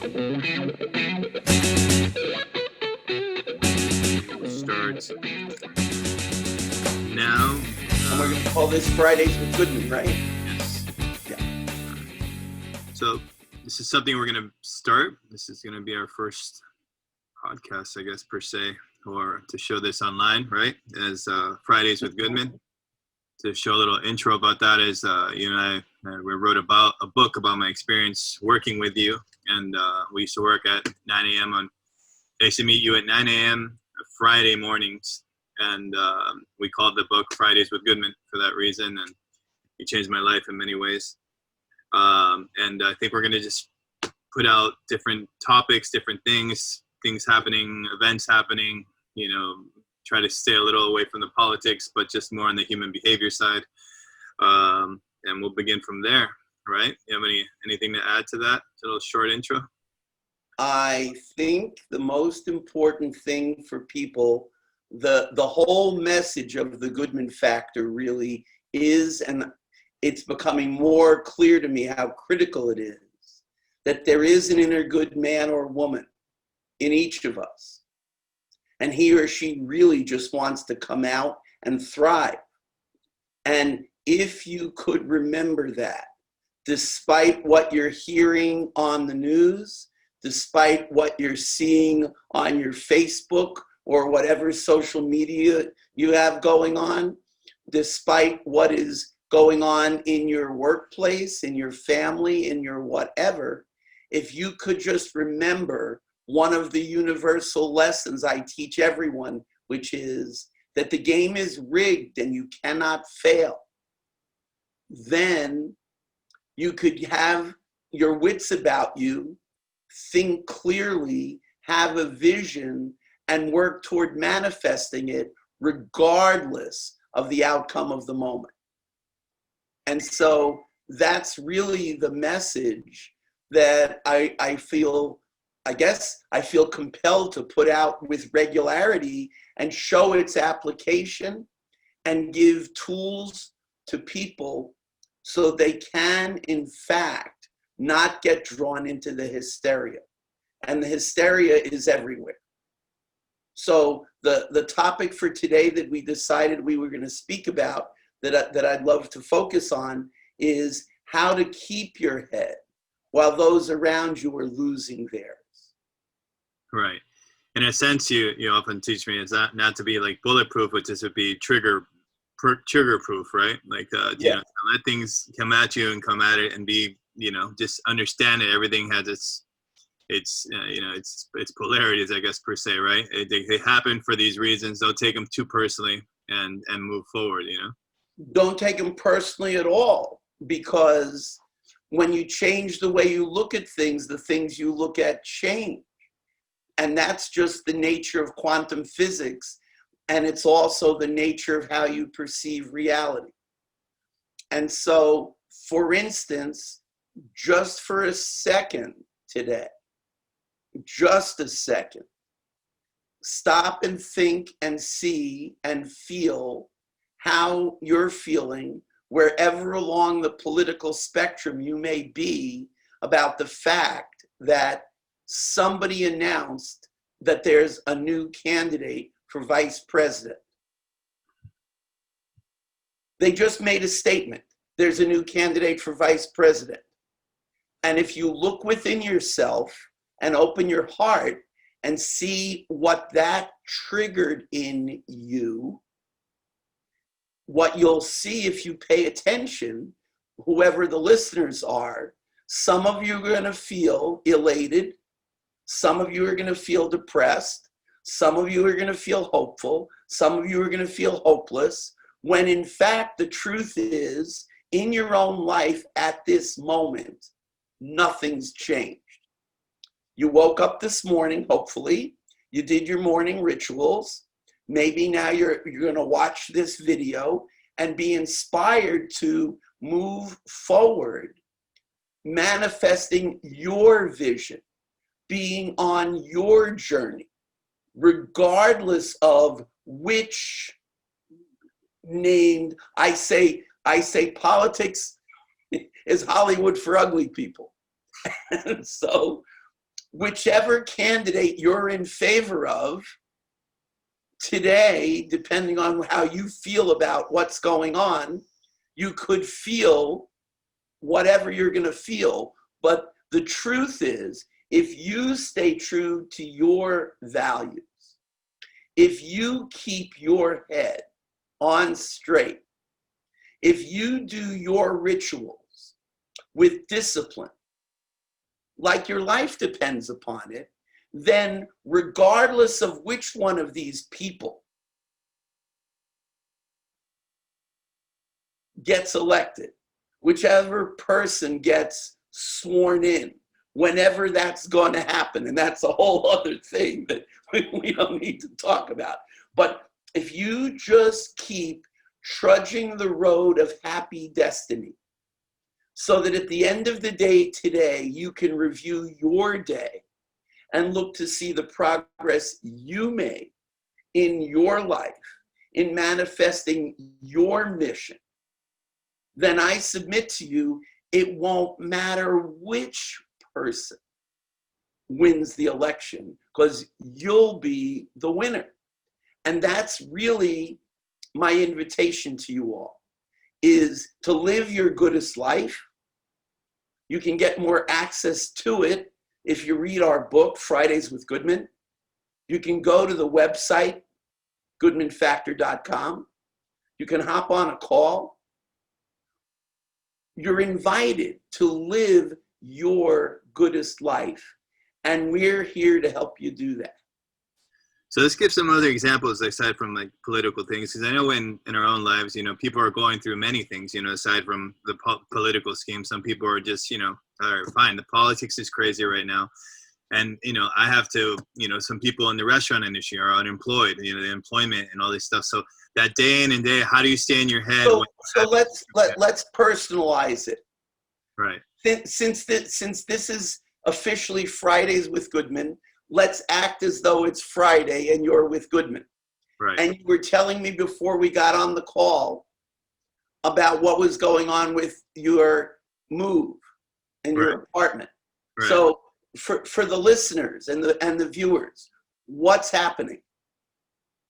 Start now. And we're going to call this Fridays with Goodman, right? Yes. Yeah. So this is something we're going to start. This is going to be our first podcast, I guess, per se, or to show this online, right? As Fridays with Goodman. To show a little intro about that is, you and I we wrote about a book about my experience working with you. And we used to work at 9 a.m. I used to meet you at 9 a.m. Friday mornings. And we called the book Fridays with Goodman for that reason. And it changed my life in many ways. And I think we're going to just put out different topics, different things happening, events happening, try to stay a little away from the politics, but just more on the human behavior side. And we'll begin from there, right? You have anything to add to that? A little short intro? I think the most important thing for people, the whole message of the Goodman factor really is, and it's becoming more clear to me how critical it is, that there is an inner good man or woman in each of us. And he or she really just wants to come out and thrive. And if you could remember that, despite what you're hearing on the news, despite what you're seeing on your Facebook or whatever social media you have going on, despite what is going on in your workplace, in your family, in your whatever, if you could just remember one of the universal lessons I teach everyone, which is that the game is rigged and you cannot fail, then you could have your wits about you, think clearly, have a vision, and work toward manifesting it regardless of the outcome of the moment. And so that's really the message that I feel compelled to put out with regularity and show its application and give tools to people so they can, in fact, not get drawn into the hysteria. And the hysteria is everywhere. So the topic for today that we decided we were going to speak about that I'd love to focus on is how to keep your head while those around you are losing theirs. Right. In a sense, you often teach me is not to be like bulletproof, but just to be trigger proof, right? Like, let things come at you and come at it and be, just understand it. Everything has its polarities, I guess, per se, right? They happen for these reasons. Don't take them too personally and move forward, Don't take them personally at all, because when you change the way you look at things, the things you look at change. And that's just the nature of quantum physics. And it's also the nature of how you perceive reality. And so, for instance, just for a second today, just a second, stop and think and see and feel how you're feeling wherever along the political spectrum you may be about the fact that somebody announced that there's a new candidate for vice president. They just made a statement. There's a new candidate for vice president. And if you look within yourself and open your heart and see what that triggered in you, what you'll see if you pay attention, whoever the listeners are, some of you are going to feel elated. Some of you are going to feel depressed. Some of you are going to feel hopeful. Some of you are going to feel hopeless. When in fact, the truth is, in your own life at this moment, nothing's changed. You woke up this morning, hopefully. You did your morning rituals. Maybe now you're going to watch this video and be inspired to move forward, manifesting your vision, being on your journey, regardless of which named, I say politics is Hollywood for ugly people. And so whichever candidate you're in favor of today, depending on how you feel about what's going on, you could feel whatever you're going to feel. But the truth is, if you stay true to your values, if you keep your head on straight, if you do your rituals with discipline, like your life depends upon it, then regardless of which one of these people gets elected, whichever person gets sworn in, whenever that's going to happen, and that's a whole other thing that we don't need to talk about. But if you just keep trudging the road of happy destiny, so that at the end of the day today, you can review your day and look to see the progress you made in your life, in manifesting your mission, then I submit to you, it won't matter which person wins the election, because you'll be the winner. And that's really my invitation to you all, is to live your goodest life. You can get more access to it if you read our book, Fridays with Goodman. You can go to the website, goodmanfactor.com. You can hop on a call. You're invited to live your goodest life, and we're here to help you do that. So let's give some other examples aside from like political things, because I know in our own lives, you know, people are going through many things, you know, aside from the political scheme. Some people are just, you know, all right, fine, the politics is crazy right now. And, you know, I have to, you know, some people in the restaurant industry are unemployed, you know, the employment and all this stuff. So that day in and day, how do you stay in your head? So let's personalize it. Right. Since this is officially Fridays with Goodman, let's act as though it's Friday and you're with Goodman. Right. And you were telling me before we got on the call about what was going on with your move and your apartment. Right. So for the listeners and the viewers, what's happening?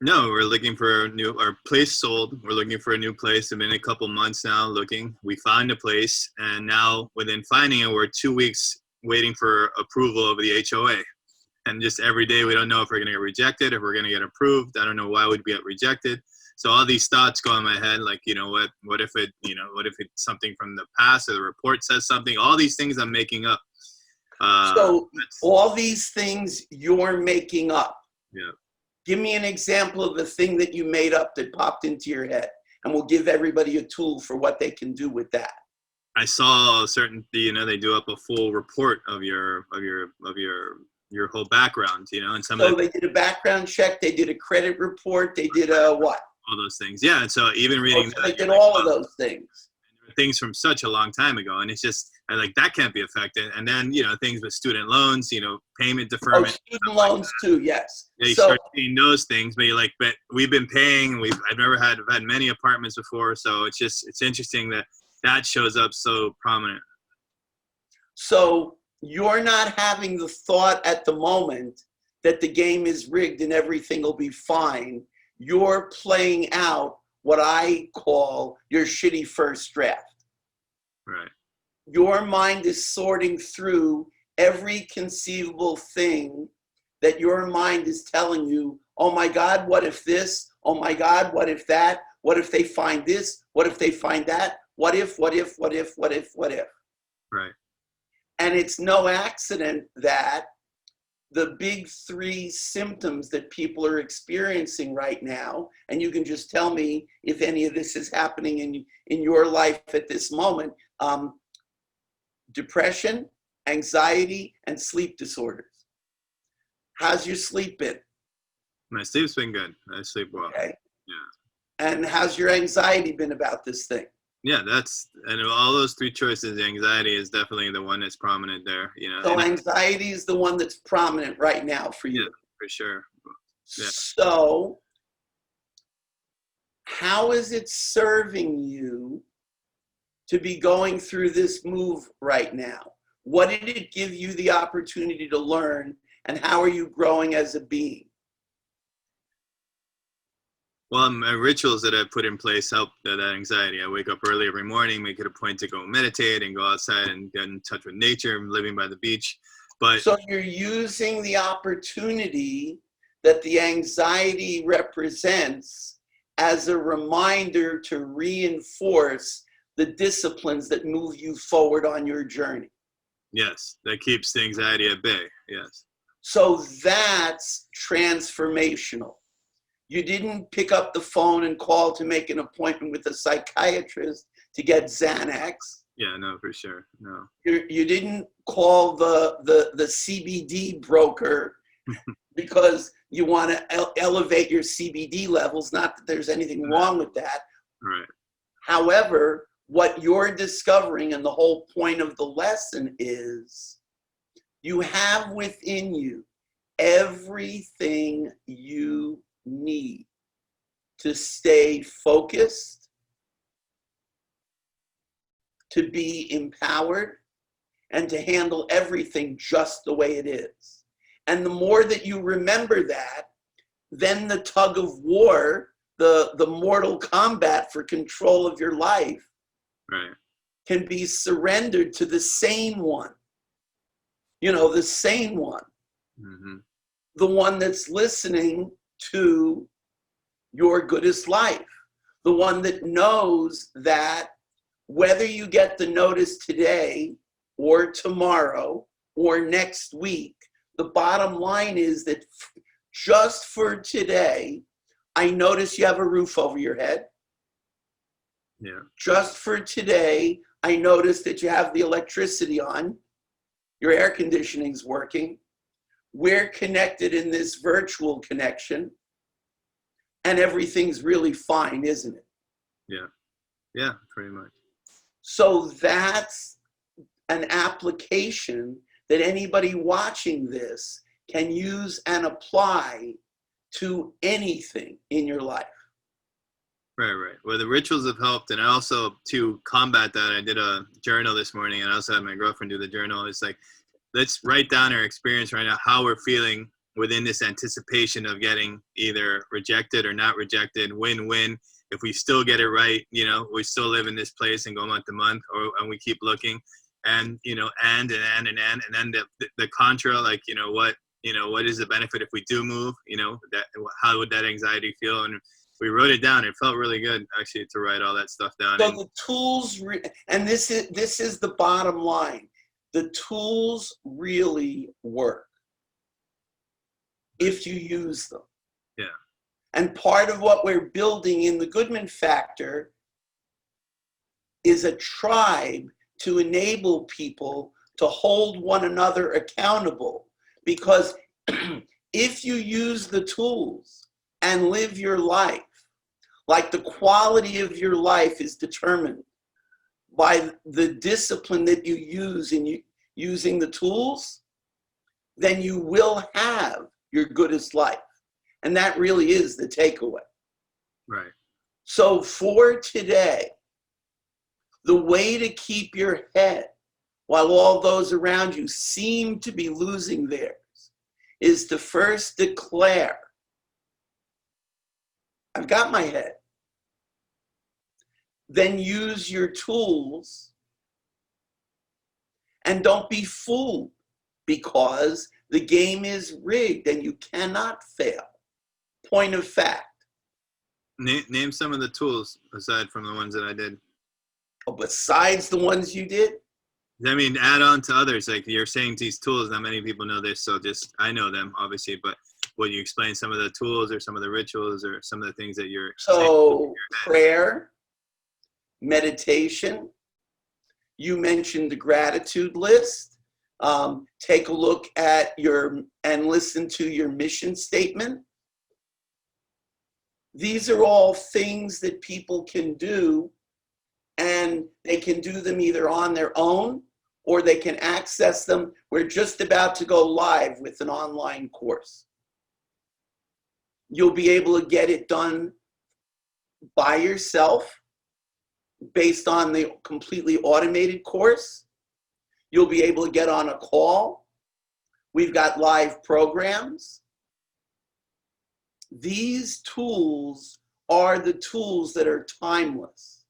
No, we're looking for our place sold. We're looking for a new place. I've been a couple months now looking. We found a place, and now within finding it, we're 2 weeks waiting for approval of the HOA. And just every day, we don't know if we're going to get rejected, if we're going to get approved. I don't know why we'd get rejected. So all these thoughts go in my head, like, you know, what if it's something from the past, or the report says something? All these things I'm making up. So all these things you're making up. Yeah. Give me an example of the thing that you made up that popped into your head, and we'll give everybody a tool for what they can do with that. I saw a certain, you know, they do up a full report of your whole background, you know, and so they did a background check, they did a credit report, they did a what? All those things, yeah. And so even reading so they did all of those things from such a long time ago, and it's just like that can't be affected. And then, you know, things with student loans, you know, payment deferment. Student loans too, yes. Yeah, you start seeing those things, but you're like, but we've been paying, and I've had many apartments before, so it's interesting that shows up so prominent. So you're not having the thought at the moment that the game is rigged and everything will be fine. You're playing out what I call your shitty first draft. Right. Your mind is sorting through every conceivable thing that your mind is telling you, oh my God, what if this? Oh my God, what if that? What if they find this? What if they find that? What if? Right. And it's no accident that the big three symptoms that people are experiencing right now, and you can just tell me if any of this is happening in your life at this moment, depression, anxiety, and sleep disorders. How's your sleep been? My sleep's been good. I sleep well. Okay. Yeah. And how's your anxiety been about this thing? Yeah, and all those three choices, the anxiety is definitely the one that's prominent there. You know. So anxiety is the one that's prominent right now for you. Yeah, for sure. Yeah. So how is it serving you to be going through this move right now? What did it give you the opportunity to learn, and how are you growing as a being? Well, my rituals that I put in place help that anxiety. I wake up early every morning, make it a point to go meditate and go outside and get in touch with nature. I'm living by the beach. But so you're using the opportunity that the anxiety represents as a reminder to reinforce the disciplines that move you forward on your journey. Yes, that keeps the anxiety at bay. Yes. So that's transformational. You didn't pick up the phone and call to make an appointment with a psychiatrist to get Xanax. Yeah, no, for sure. No. You didn't call the CBD broker because you want to elevate your CBD levels. Not that there's anything wrong with that. Right. However, what you're discovering, and the whole point of the lesson is, you have within you everything you need to stay focused, to be empowered, and to handle everything just the way it is. And the more that you remember that, then the tug of war, the mortal combat for control of your life, right, can be surrendered to the sane one. You know, the sane one. Mm-hmm. The one that's listening to your goodest life. The one that knows that whether you get the notice today or tomorrow or next week, the bottom line is that just for today, I notice you have a roof over your head. Yeah. Just for today, I notice that you have the electricity on. Your air conditioning's working. We're connected in this virtual connection, and everything's really fine, isn't it? Yeah. Yeah, pretty much. So that's an application that anybody watching this can use and apply to anything in your life. Right. Well, the rituals have helped, and I also, to combat that, I did a journal this morning, and I also had my girlfriend do the journal. It's like, let's write down our experience right now, how we're feeling within this anticipation of getting either rejected or not rejected, win-win. If we still get it right, you know, we still live in this place and go month to month, and we keep looking, and, you know, and then the contra, like, what is the benefit if we do move, that, how would that anxiety feel? And we wrote it down. It felt really good, actually, to write all that stuff down. So the tools, and this is the bottom line. The tools really work if you use them. Yeah. And part of what we're building in the Goodman Factor is a tribe to enable people to hold one another accountable. Because if you use the tools and live your life, like the quality of your life is determined by the discipline that you use in using the tools, then you will have your goodest life. And that really is the takeaway. Right. So for today, the way to keep your head while all those around you seem to be losing theirs is to first declare, I've got my head. Then use your tools, and don't be fooled, because the game is rigged and you cannot fail. Point of fact. Name some of the tools aside from the ones that I did. Oh, besides the ones you did? I mean, add on to others. Like, you're saying these tools, not many people know this, so I know them, obviously, but would you explain some of the tools or some of the rituals or some of the things that you're So prayer, meditation, you mentioned the gratitude list. Take a look at and listen to your mission statement. These are all things that people can do, and they can do them either on their own or they can access them. We're just about to go live with an online course. You'll be able to get it done by yourself based on the completely automated course. You'll be able to get on a call. We've got live programs. These tools are the tools that are timeless.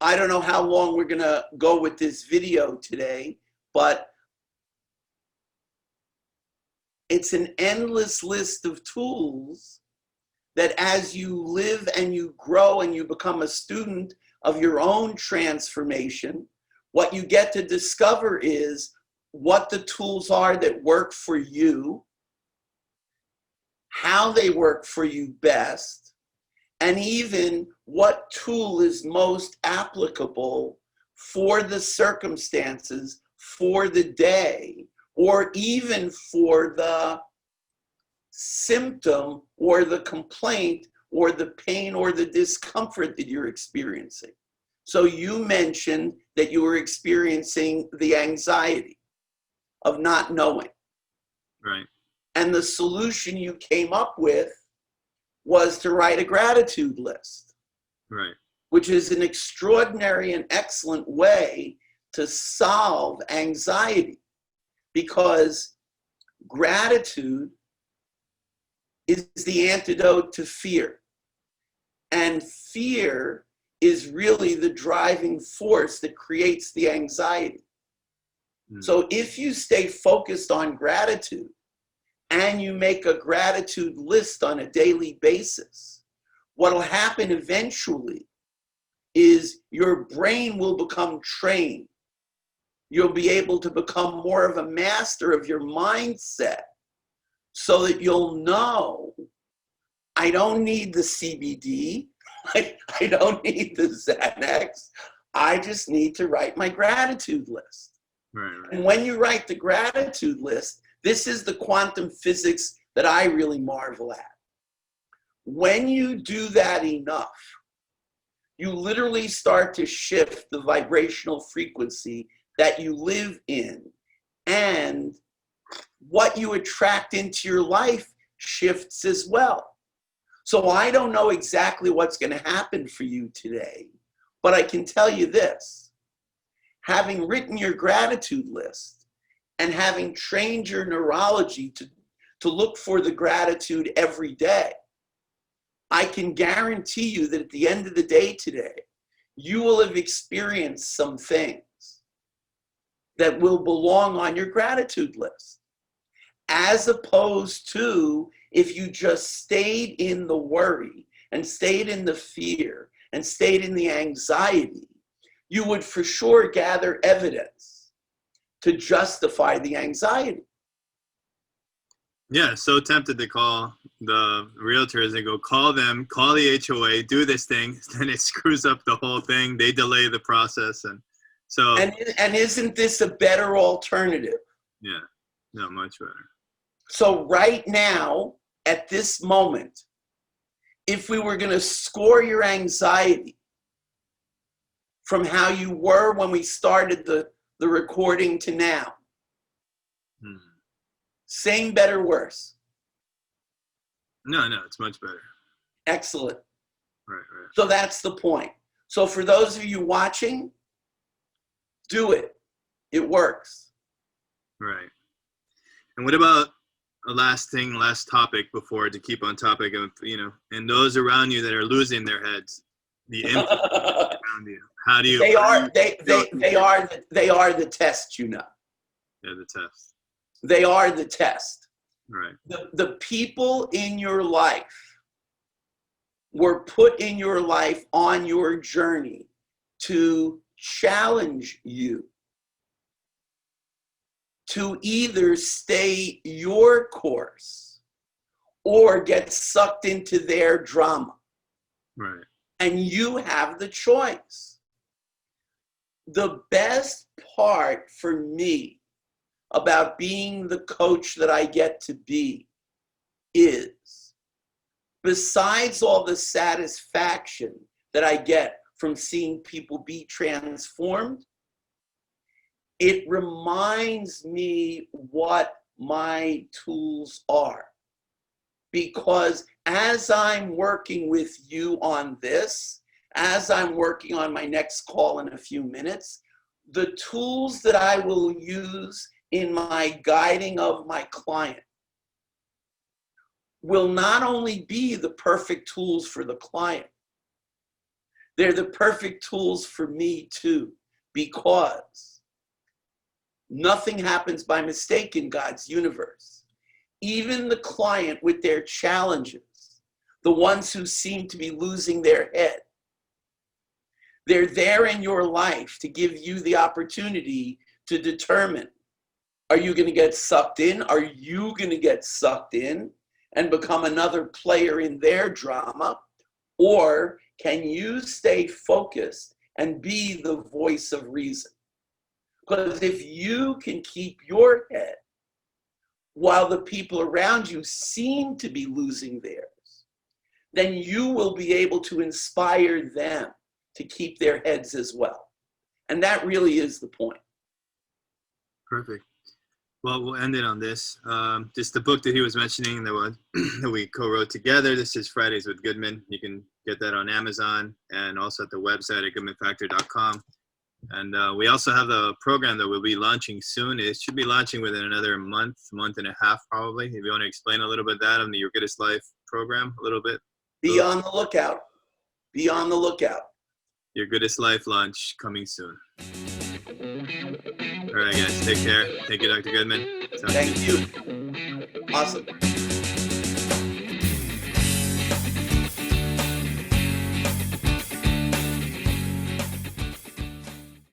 I don't know how long we're going to go with this video today, but it's an endless list of tools that as you live and you grow and you become a student of your own transformation, what you get to discover is what the tools are that work for you, how they work for you best, and even what tool is most applicable for the circumstances, for the day, or even for the symptom or the complaint or the pain or the discomfort that you're experiencing. So you mentioned that you were experiencing the anxiety of not knowing. Right. And the solution you came up with was to write a gratitude list. Right. Which is an extraordinary and excellent way to solve anxiety, because gratitude is the antidote to fear. And fear is really the driving force that creates the anxiety. So if you stay focused on gratitude and you make a gratitude list on a daily basis, what will happen eventually is your brain will become trained. You'll be able to become more of a master of your mindset so that you'll know, I don't need the CBD, I don't need the Xanax, I just need to write my gratitude list. Right. And when you write the gratitude list, this is the quantum physics that I really marvel at. When you do that enough, you literally start to shift the vibrational frequency that you live in, and what you attract into your life shifts as well. So I don't know exactly what's going to happen for you today, but I can tell you this. Having written your gratitude list and having trained your neurology to look for the gratitude every day, I can guarantee you that at the end of the day today, you will have experienced some things that will belong on your gratitude list. As opposed to if you just stayed in the worry and stayed in the fear and stayed in the anxiety, you would for sure gather evidence to justify the anxiety. Yeah, so tempted to call the realtors and go, call them, call the HOA, do this thing. Then it screws up the whole thing. They delay the process. And so. And isn't this a better alternative? Yeah, no, much better. So right now, at this moment, if we were going to score your anxiety from how you were when we started the recording to now, same, better, worse? No, it's much better. Excellent. Right. So that's the point. So for those of you watching, do it. It works. Right. And what about a last topic before, to keep on topic of, and those around you that are losing their heads, the influence around you. How do you? They are the test, you know. They're the test. They are the test. Right. The people in your life were put in your life on your journey to challenge you to either stay your course or get sucked into their drama. Right. And you have the choice. The best part for me about being the coach that I get to be is, besides all the satisfaction that I get from seeing people be transformed, it reminds me what my tools are. Because as I'm working with you on this, as I'm working on my next call in a few minutes, the tools that I will use in my guiding of my client will not only be the perfect tools for the client, they're the perfect tools for me too, because nothing happens by mistake in God's universe. Even the client with their challenges, the ones who seem to be losing their head, they're there in your life to give you the opportunity to determine, are you going to get sucked in? Are you going to get sucked in and become another player in their drama? Or can you stay focused and be the voice of reason? Because if you can keep your head while the people around you seem to be losing theirs, then you will be able to inspire them to keep their heads as well. And that really is the point. Perfect. Well, we'll end it on this. Just the book that he was mentioning, the one that we co-wrote together. This is Fridays with Goodman. You can get that on Amazon and also at the website at goodmanfactor.com. And we also have the program that we'll be launching soon. It should be launching within another month and a half, probably. If you want to explain a little bit that on the Your Goodest Life program, a little bit. Be on the lookout. Be on the lookout. Your Goodest Life launch coming soon. All right, guys. Take care. Thank you, Dr. Goodman. Thank you. Awesome.